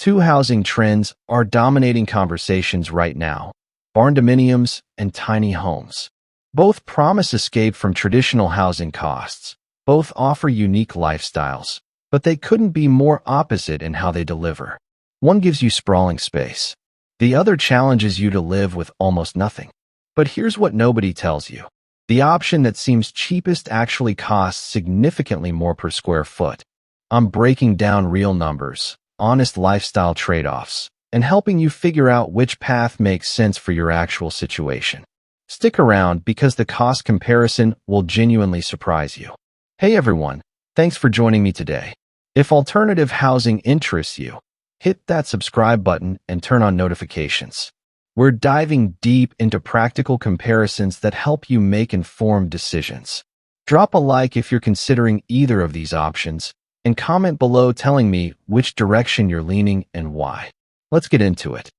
Two housing trends are dominating conversations right now: barndominiums and tiny homes. Both promise escape from traditional housing costs. Both offer unique lifestyles, but they couldn't be more opposite in how they deliver. One gives you sprawling space. The other challenges you to live with almost nothing. But here's what nobody tells you. The option that seems cheapest actually costs significantly more per square foot. I'm breaking down real numbers, honest lifestyle trade-offs, and helping you figure out which path makes sense for your actual situation. Stick around because the cost comparison will genuinely surprise you. Hey everyone, thanks for joining me today. If alternative housing interests you, hit that subscribe button and turn on notifications. We're diving deep into practical comparisons that help you make informed decisions. Drop a like if you're considering either of these options, and comment below telling me which direction you're leaning and why. Let's get into it.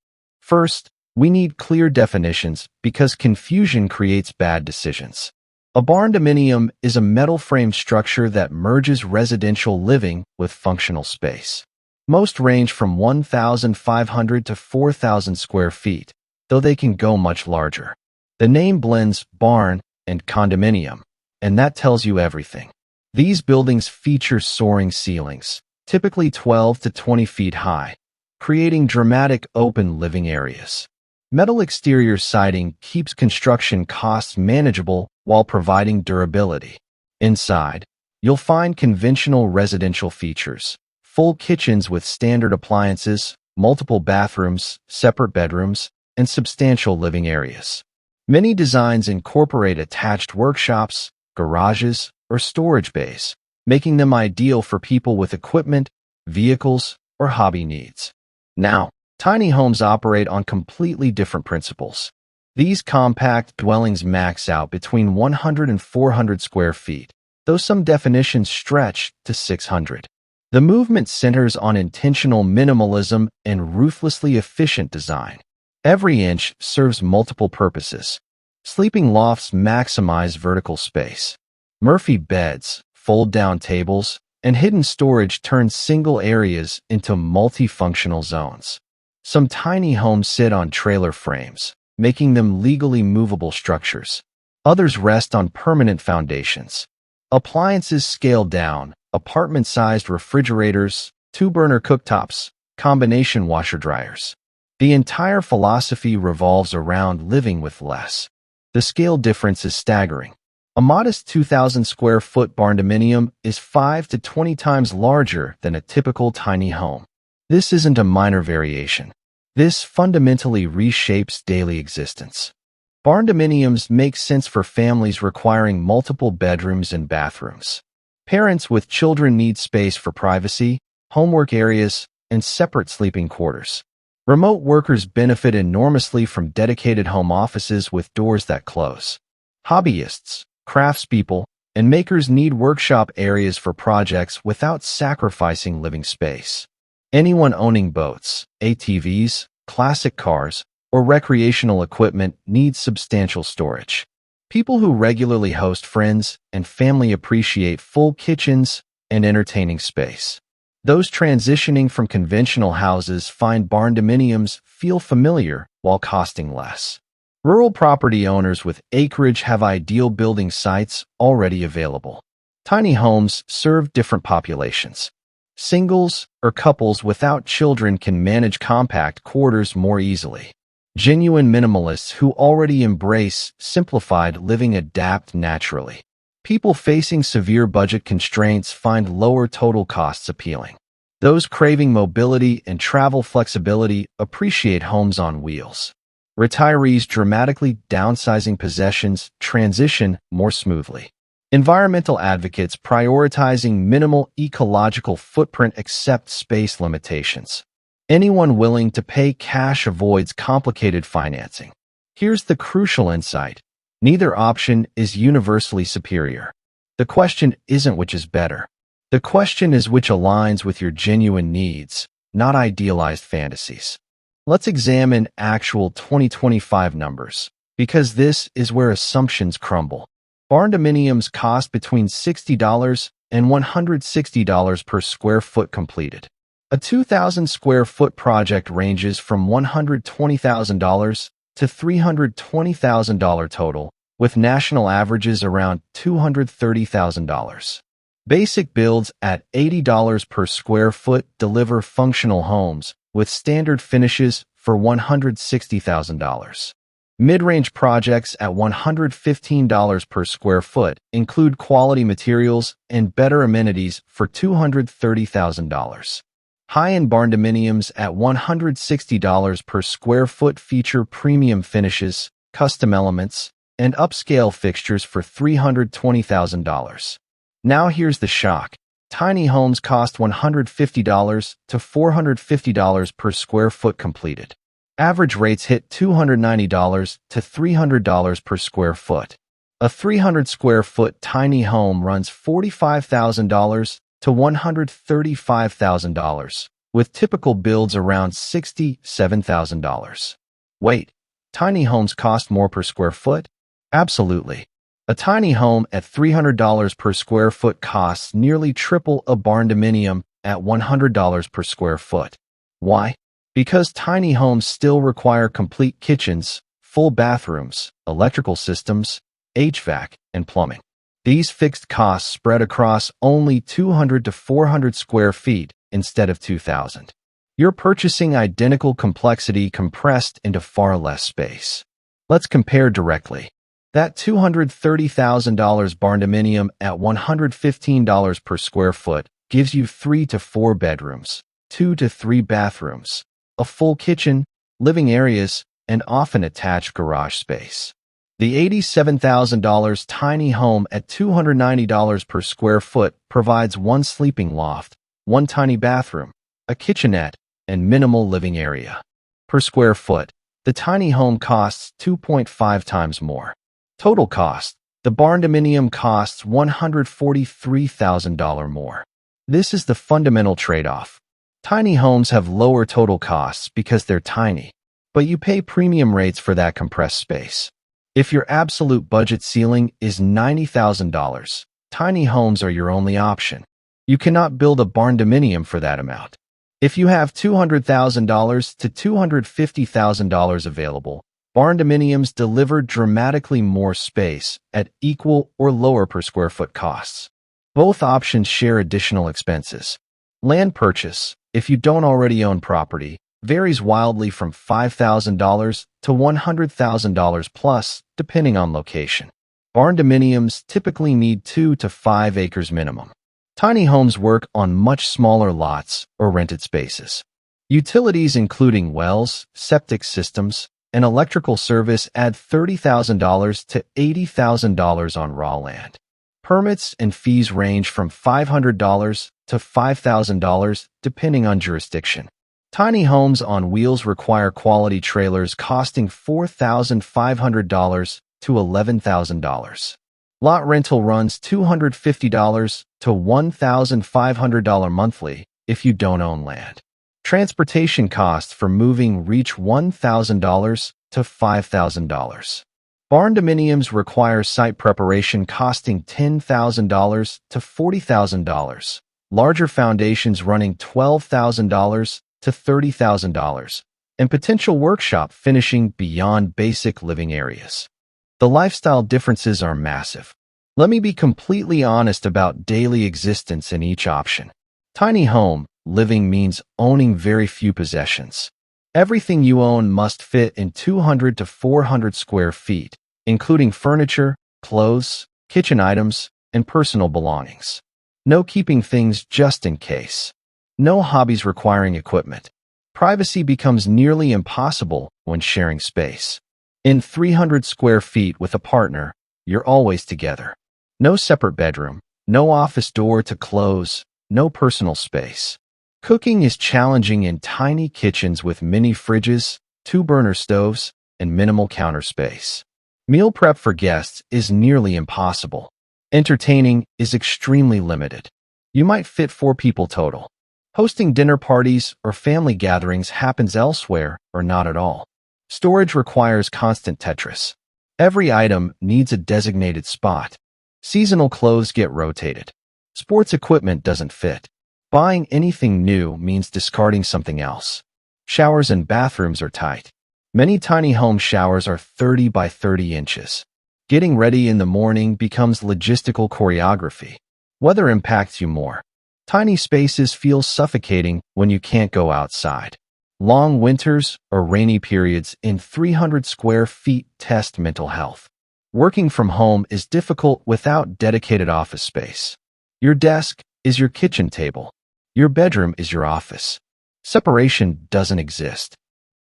First, we need clear definitions because confusion creates bad decisions. A barndominium is a metal frame structure that merges residential living with functional space. Most range from 1,500 to 4,000 square feet, though they can go much larger. The name blends barn and condominium, and that tells you everything. These buildings feature soaring ceilings, typically 12 to 20 feet high, creating dramatic open living areas. Metal exterior siding keeps construction costs manageable while providing durability. Inside, you'll find conventional residential features: full kitchens with standard appliances, multiple bathrooms, separate bedrooms, and substantial living areas. Many designs incorporate attached workshops, garages, or storage bays, making them ideal for people with equipment, vehicles, or hobby needs. Now, tiny homes operate on completely different principles. These compact dwellings max out between 100 and 400 square feet, though some definitions stretch to 600. The movement centers on intentional minimalism and ruthlessly efficient design. Every inch serves multiple purposes. Sleeping lofts maximize vertical space. Murphy beds, fold-down tables, and hidden storage turn single areas into multifunctional zones. Some tiny homes sit on trailer frames, making them legally movable structures. Others rest on permanent foundations. Appliances scale down: apartment-sized refrigerators, two-burner cooktops, combination washer-dryers. The entire philosophy revolves around living with less. The scale difference is staggering. A modest 2,000 square foot barndominium is 5 to 20 times larger than a typical tiny home. This isn't a minor variation. This fundamentally reshapes daily existence. Barndominiums make sense for families requiring multiple bedrooms and bathrooms. Parents with children need space for privacy, homework areas, and separate sleeping quarters. Remote workers benefit enormously from dedicated home offices with doors that close. Hobbyists, craftspeople, and makers need workshop areas for projects without sacrificing living space. Anyone owning boats, ATVs, classic cars, or recreational equipment needs substantial storage. People who regularly host friends and family appreciate full kitchens and entertaining space. Those transitioning from conventional houses find barndominiums feel familiar while costing less. Rural property owners with acreage have ideal building sites already available. Tiny homes serve different populations. Singles or couples without children can manage compact quarters more easily. Genuine minimalists who already embrace simplified living adapt naturally. People facing severe budget constraints find lower total costs appealing. Those craving mobility and travel flexibility appreciate homes on wheels. Retirees dramatically downsizing possessions transition more smoothly. Environmental advocates prioritizing minimal ecological footprint accept space limitations. Anyone willing to pay cash avoids complicated financing. Here's the crucial insight: neither option is universally superior. The question isn't which is better. The question is which aligns with your genuine needs, not idealized fantasies. Let's examine actual 2025 numbers, because this is where assumptions crumble. Barndominiums cost between $60 and $160 per square foot completed. A 2,000 square foot project ranges from $120,000 to $320,000 total, with national averages around $230,000. Basic builds at $80 per square foot deliver functional homes with standard finishes for $160,000. Mid-range projects at $115 per square foot include quality materials and better amenities for $230,000. High-end barndominiums at $160 per square foot feature premium finishes, custom elements, and upscale fixtures for $320,000. Now here's the shock. Tiny homes cost $150 to $450 per square foot completed. Average rates hit $290 to $300 per square foot. A 300 square foot tiny home runs $45,000 to $135,000, with typical builds around $67,000. Wait, tiny homes cost more per square foot? Absolutely. A tiny home at $300 per square foot costs nearly triple a barndominium at $100 per square foot. Why? Because tiny homes still require complete kitchens, full bathrooms, electrical systems, HVAC, and plumbing. These fixed costs spread across only 200 to 400 square feet instead of 2,000. You're purchasing identical complexity compressed into far less space. Let's compare directly. That $230,000 barndominium at $115 per square foot gives you 3 to 4 bedrooms, 2 to 3 bathrooms, a full kitchen, living areas, and often attached garage space. The $87,000 tiny home at $290 per square foot provides 1 sleeping loft, 1 tiny bathroom, a kitchenette, and minimal living area. Per square foot, the tiny home costs 2.5 times more. Total cost, the barndominium costs $143,000 more. This is the fundamental trade-off. Tiny homes have lower total costs because they're tiny, but you pay premium rates for that compressed space. If your absolute budget ceiling is $90,000, tiny homes are your only option. You cannot build a barndominium for that amount. If you have $200,000 to $250,000 available, barndominiums deliver dramatically more space at equal or lower per square foot costs. Both options share additional expenses. Land purchase, if you don't already own property, varies wildly from $5,000 to $100,000 plus, depending on location. Barndominiums typically need 2 to 5 acres minimum. Tiny homes work on much smaller lots or rented spaces. Utilities including wells, septic systems, and electrical service add $30,000 to $80,000 on raw land. Permits and fees range from $500 to $5,000 depending on jurisdiction. Tiny homes on wheels require quality trailers costing $4,500 to $11,000. Lot rental runs $250 to $1,500 monthly if you don't own land. Transportation costs for moving reach $1,000 to $5,000. Barndominiums require site preparation costing $10,000 to $40,000, larger foundations running $12,000 to $30,000, and potential workshop finishing beyond basic living areas. The lifestyle differences are massive. Let me be completely honest about daily existence in each option. Tiny home living means owning very few possessions. Everything you own must fit in 200 to 400 square feet, including furniture, clothes, kitchen items, and personal belongings. No keeping things just in case. No hobbies requiring equipment. Privacy becomes nearly impossible when sharing space. In 300 square feet with a partner, you're always together. No separate bedroom, no office door to close, no personal space. Cooking is challenging in tiny kitchens with mini fridges, 2-burner stoves, and minimal counter space. Meal prep for guests is nearly impossible. Entertaining is extremely limited. You might fit 4 people total. Hosting dinner parties or family gatherings happens elsewhere or not at all. Storage requires constant Tetris. Every item needs a designated spot. Seasonal clothes get rotated. Sports equipment doesn't fit. Buying anything new means discarding something else. Showers and bathrooms are tight. Many tiny home showers are 30 by 30 inches. Getting ready in the morning becomes logistical choreography. Weather impacts you more. Tiny spaces feel suffocating when you can't go outside. Long winters or rainy periods in 300 square feet test mental health. Working from home is difficult without dedicated office space. Your desk is your kitchen table. Your bedroom is your office. Separation doesn't exist.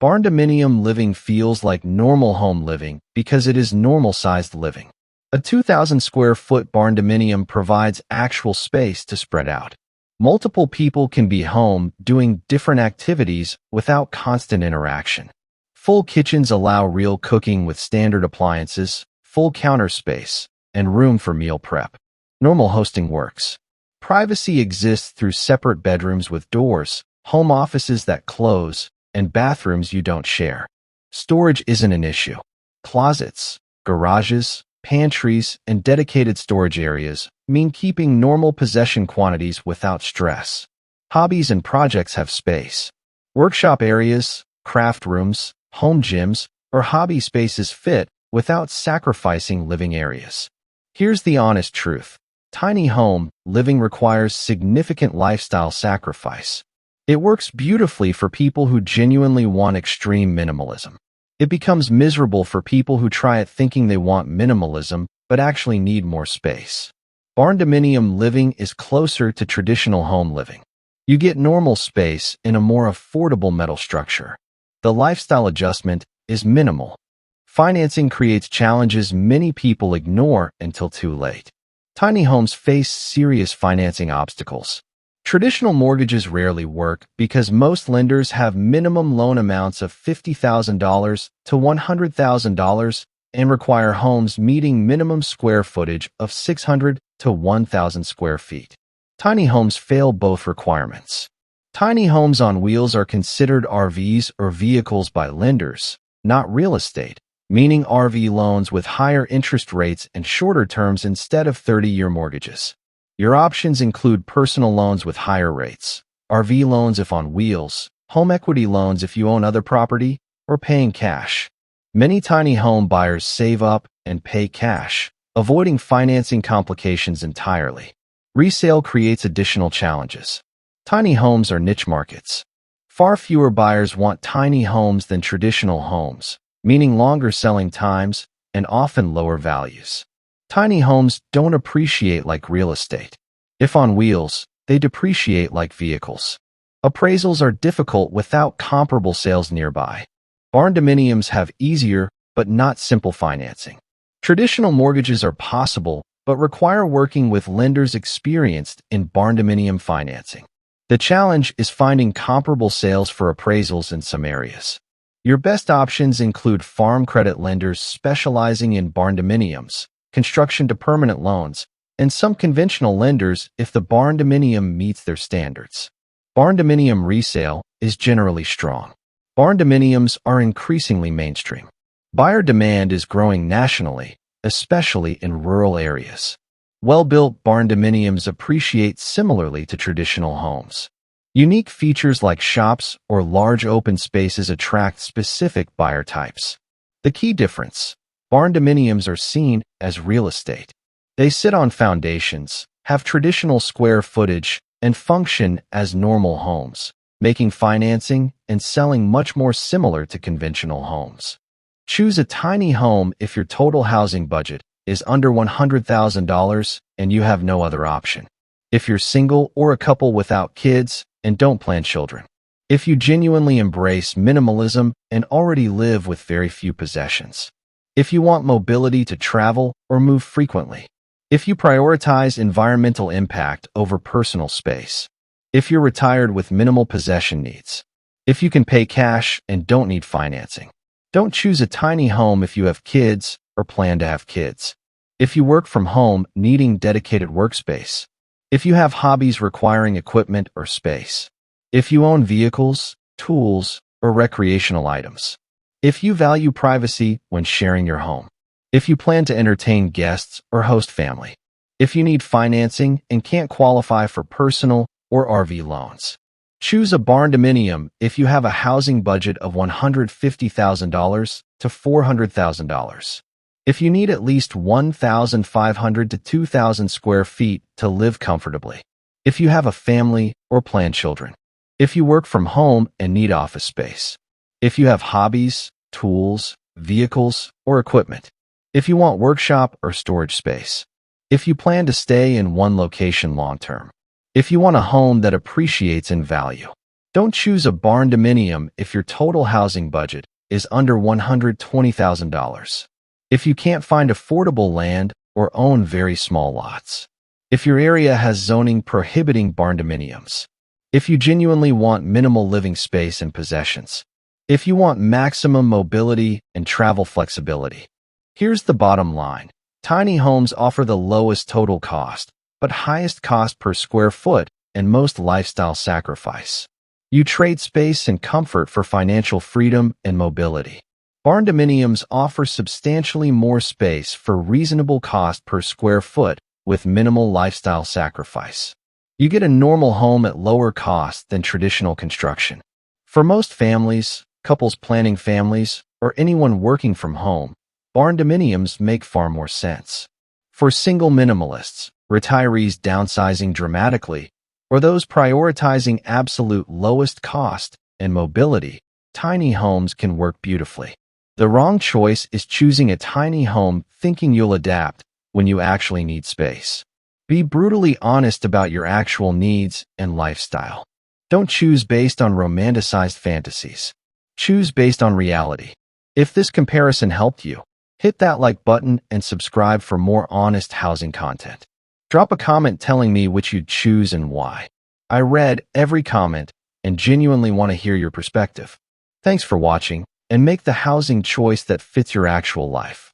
Barndominium living feels like normal home living because it is normal-sized living. A 2,000 square foot barndominium provides actual space to spread out. Multiple people can be home doing different activities without constant interaction. Full kitchens allow real cooking with standard appliances, full counter space, and room for meal prep. Normal hosting works. Privacy exists through separate bedrooms with doors, home offices that close, and bathrooms you don't share. Storage isn't an issue. Closets, garages, pantries, and dedicated storage areas mean keeping normal possession quantities without stress. Hobbies and projects have space. Workshop areas, craft rooms, home gyms, or hobby spaces fit without sacrificing living areas. Here's the honest truth. Tiny home living requires significant lifestyle sacrifice. It works beautifully for people who genuinely want extreme minimalism. It becomes miserable for people who try it thinking they want minimalism but actually need more space. Barndominium living is closer to traditional home living. You get normal space in a more affordable metal structure. The lifestyle adjustment is minimal. Financing creates challenges many people ignore until too late. Tiny homes face serious financing obstacles. Traditional mortgages rarely work because most lenders have minimum loan amounts of $50,000 to $100,000 and require homes meeting minimum square footage of 600 to 1,000 square feet. Tiny homes fail both requirements. Tiny homes on wheels are considered RVs or vehicles by lenders, not real estate, meaning RV loans with higher interest rates and shorter terms instead of 30-year mortgages. Your options include personal loans with higher rates, RV loans if on wheels, home equity loans if you own other property, or paying cash. Many tiny home buyers save up and pay cash, avoiding financing complications entirely. Resale creates additional challenges. Tiny homes are niche markets. Far fewer buyers want tiny homes than traditional homes, meaning longer selling times and often lower values. Tiny homes don't appreciate like real estate. If on wheels, they depreciate like vehicles. Appraisals are difficult without comparable sales nearby. Barndominiums have easier but not simple financing. Traditional mortgages are possible but require working with lenders experienced in barndominium financing. The challenge is finding comparable sales for appraisals in some areas. Your best options include farm credit lenders specializing in barndominiums, construction to permanent loans, and some conventional lenders if the barndominium meets their standards. Barndominium resale is generally strong. Barndominiums are increasingly mainstream. Buyer demand is growing nationally, especially in rural areas. Well-built barndominiums appreciate similarly to traditional homes. Unique features like shops or large open spaces attract specific buyer types. The key difference: barndominiums are seen as real estate. They sit on foundations, have traditional square footage, and function as normal homes, making financing and selling much more similar to conventional homes. Choose a tiny home if your total housing budget is under $100,000 and you have no other option. If you're single or a couple without kids and don't plan children. If you genuinely embrace minimalism and already live with very few possessions. If you want mobility to travel or move frequently. If you prioritize environmental impact over personal space. If you're retired with minimal possession needs. If you can pay cash and don't need financing. Don't choose a tiny home if you have kids or plan to have kids. If you work from home needing dedicated workspace. If you have hobbies requiring equipment or space. If you own vehicles, tools, or recreational items. If you value privacy when sharing your home. If you plan to entertain guests or host family. If you need financing and can't qualify for personal, or RV loans. Choose a barndominium if you have a housing budget of $150,000 to $400,000. If you need at least 1,500 to 2,000 square feet to live comfortably. If you have a family or plan children. If you work from home and need office space. If you have hobbies, tools, vehicles, or equipment. If you want workshop or storage space. If you plan to stay in one location long term. If you want a home that appreciates in value. Don't choose a barndominium if your total housing budget is under $120,000. If you can't find affordable land or own very small lots. If your area has zoning prohibiting barndominiums. If you genuinely want minimal living space and possessions. If you want maximum mobility and travel flexibility. Here's the bottom line. Tiny homes offer the lowest total cost, but highest cost per square foot and most lifestyle sacrifice. You trade space and comfort for financial freedom and mobility. Barndominiums offer substantially more space for reasonable cost per square foot with minimal lifestyle sacrifice. You get a normal home at lower cost than traditional construction. For most families, couples planning families, or anyone working from home, barndominiums make far more sense. For single minimalists, retirees downsizing dramatically, or those prioritizing absolute lowest cost and mobility, tiny homes can work beautifully. The wrong choice is choosing a tiny home thinking you'll adapt when you actually need space. Be brutally honest about your actual needs and lifestyle. Don't choose based on romanticized fantasies. Choose based on reality. If this comparison helped you, hit that like button and subscribe for more honest housing content. Drop a comment telling me which you'd choose and why. I read every comment and genuinely want to hear your perspective. Thanks for watching, and make the housing choice that fits your actual life.